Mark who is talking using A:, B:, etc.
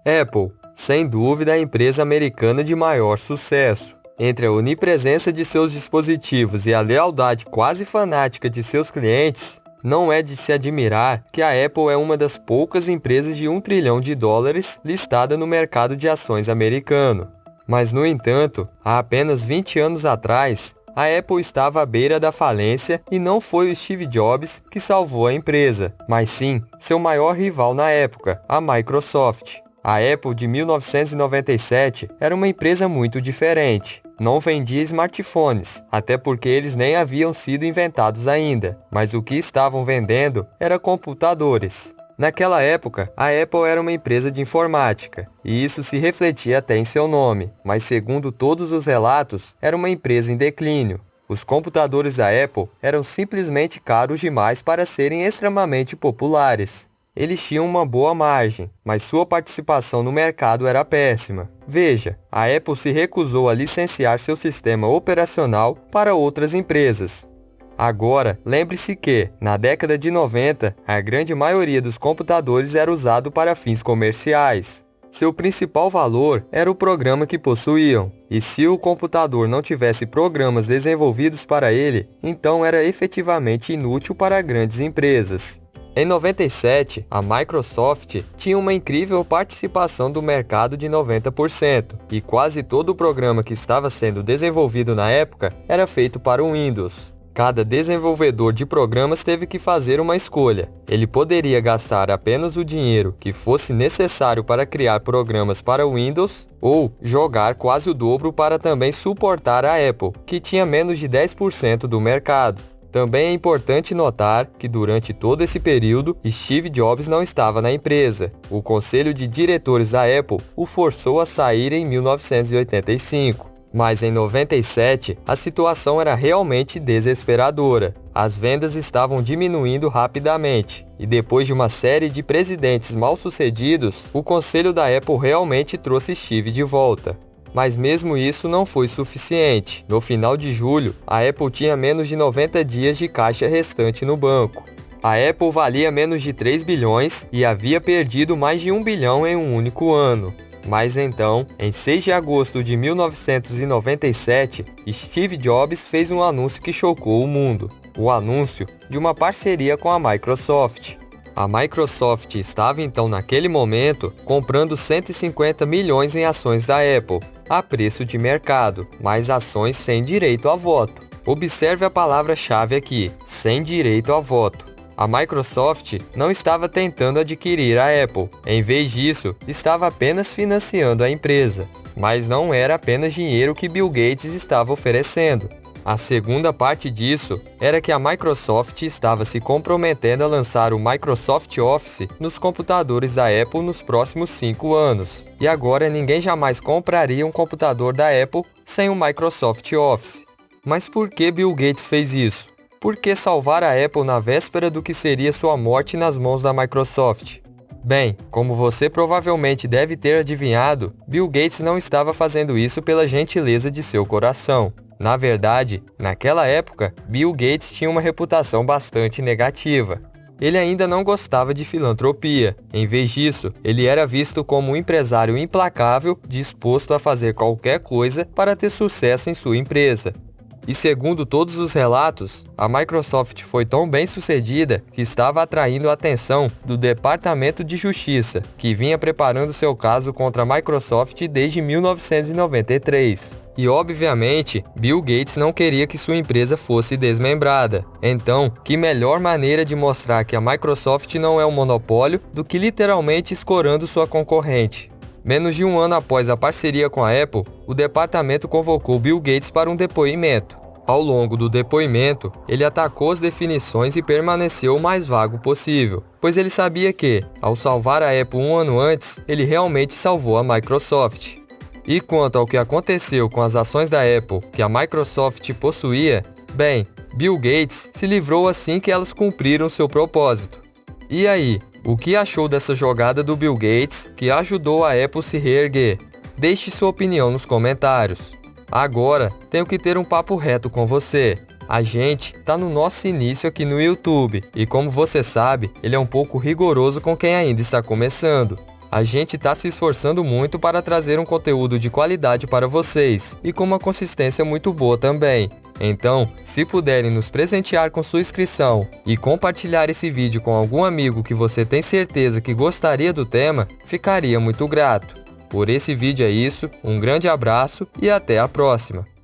A: Apple, sem dúvida, é a empresa americana de maior sucesso. Entre a onipresença de seus dispositivos e a lealdade quase fanática de seus clientes, não é de se admirar que a Apple é uma das poucas empresas de US$ 1 trilhão listada no mercado de ações americano. Mas, no entanto, há apenas 20 anos atrás, a Apple estava à beira da falência e não foi o Steve Jobs que salvou a empresa, mas sim seu maior rival na época, a Microsoft. A Apple de 1997 era uma empresa muito diferente. Não vendia smartphones, até porque eles nem haviam sido inventados ainda, mas o que estavam vendendo era computadores. Naquela época, a Apple era uma empresa de informática, e isso se refletia até em seu nome, mas segundo todos os relatos, era uma empresa em declínio. Os computadores da Apple eram simplesmente caros demais para serem extremamente populares. Eles tinham uma boa margem, mas sua participação no mercado era péssima. Veja, a Apple se recusou a licenciar seu sistema operacional para outras empresas. Agora, lembre-se que, na década de 90, a grande maioria dos computadores era usado para fins comerciais. Seu principal valor era o programa que possuíam, e se o computador não tivesse programas desenvolvidos para ele, então era efetivamente inútil para grandes empresas. Em 97, a Microsoft tinha uma incrível participação do mercado de 90%, e quase todo o programa que estava sendo desenvolvido na época era feito para o Windows. Cada desenvolvedor de programas teve que fazer uma escolha. Ele poderia gastar apenas o dinheiro que fosse necessário para criar programas para o Windows, ou jogar quase o dobro para também suportar a Apple, que tinha menos de 10% do mercado. Também é importante notar que durante todo esse período, Steve Jobs não estava na empresa. O conselho de diretores da Apple o forçou a sair em 1985. Mas em 97, a situação era realmente desesperadora. As vendas estavam diminuindo rapidamente, e depois de uma série de presidentes mal-sucedidos, o conselho da Apple realmente trouxe Steve de volta. Mas mesmo isso não foi suficiente. No final de julho, a Apple tinha menos de 90 dias de caixa restante no banco. A Apple valia menos de 3 bilhões e havia perdido mais de 1 bilhão em um único ano. Mas então, em 6 de agosto de 1997, Steve Jobs fez um anúncio que chocou o mundo. O anúncio de uma parceria com a Microsoft. A Microsoft estava então naquele momento comprando 150 milhões em ações da Apple, a preço de mercado, mas ações sem direito a voto. Observe a palavra-chave aqui, sem direito a voto. A Microsoft não estava tentando adquirir a Apple, em vez disso, estava apenas financiando a empresa. Mas não era apenas dinheiro que Bill Gates estava oferecendo. A segunda parte disso era que a Microsoft estava se comprometendo a lançar o Microsoft Office nos computadores da Apple nos próximos 5 anos. E agora ninguém jamais compraria um computador da Apple sem o Microsoft Office. Mas por que Bill Gates fez isso? Por que salvar a Apple na véspera do que seria sua morte nas mãos da Microsoft? Bem, como você provavelmente deve ter adivinhado, Bill Gates não estava fazendo isso pela gentileza de seu coração. Na verdade, naquela época, Bill Gates tinha uma reputação bastante negativa. Ele ainda não gostava de filantropia. Em vez disso, ele era visto como um empresário implacável, disposto a fazer qualquer coisa para ter sucesso em sua empresa. E segundo todos os relatos, a Microsoft foi tão bem sucedida que estava atraindo a atenção do Departamento de Justiça, que vinha preparando seu caso contra a Microsoft desde 1993. E obviamente, Bill Gates não queria que sua empresa fosse desmembrada. Então, que melhor maneira de mostrar que a Microsoft não é um monopólio do que literalmente escorando sua concorrente. Menos de um ano após a parceria com a Apple, o departamento convocou Bill Gates para um depoimento. Ao longo do depoimento, ele atacou as definições e permaneceu o mais vago possível, pois ele sabia que, ao salvar a Apple um ano antes, ele realmente salvou a Microsoft. E quanto ao que aconteceu com as ações da Apple que a Microsoft possuía, bem, Bill Gates se livrou assim que elas cumpriram seu propósito. E aí, o que achou dessa jogada do Bill Gates que ajudou a Apple se reerguer? Deixe sua opinião nos comentários. Agora, tenho que ter um papo reto com você. A gente tá no nosso início aqui no YouTube e como você sabe, ele é um pouco rigoroso com quem ainda está começando. A gente está se esforçando muito para trazer um conteúdo de qualidade para vocês e com uma consistência muito boa também. Então, se puderem nos presentear com sua inscrição e compartilhar esse vídeo com algum amigo que você tem certeza que gostaria do tema, ficaria muito grato. Por esse vídeo é isso, um grande abraço e até a próxima!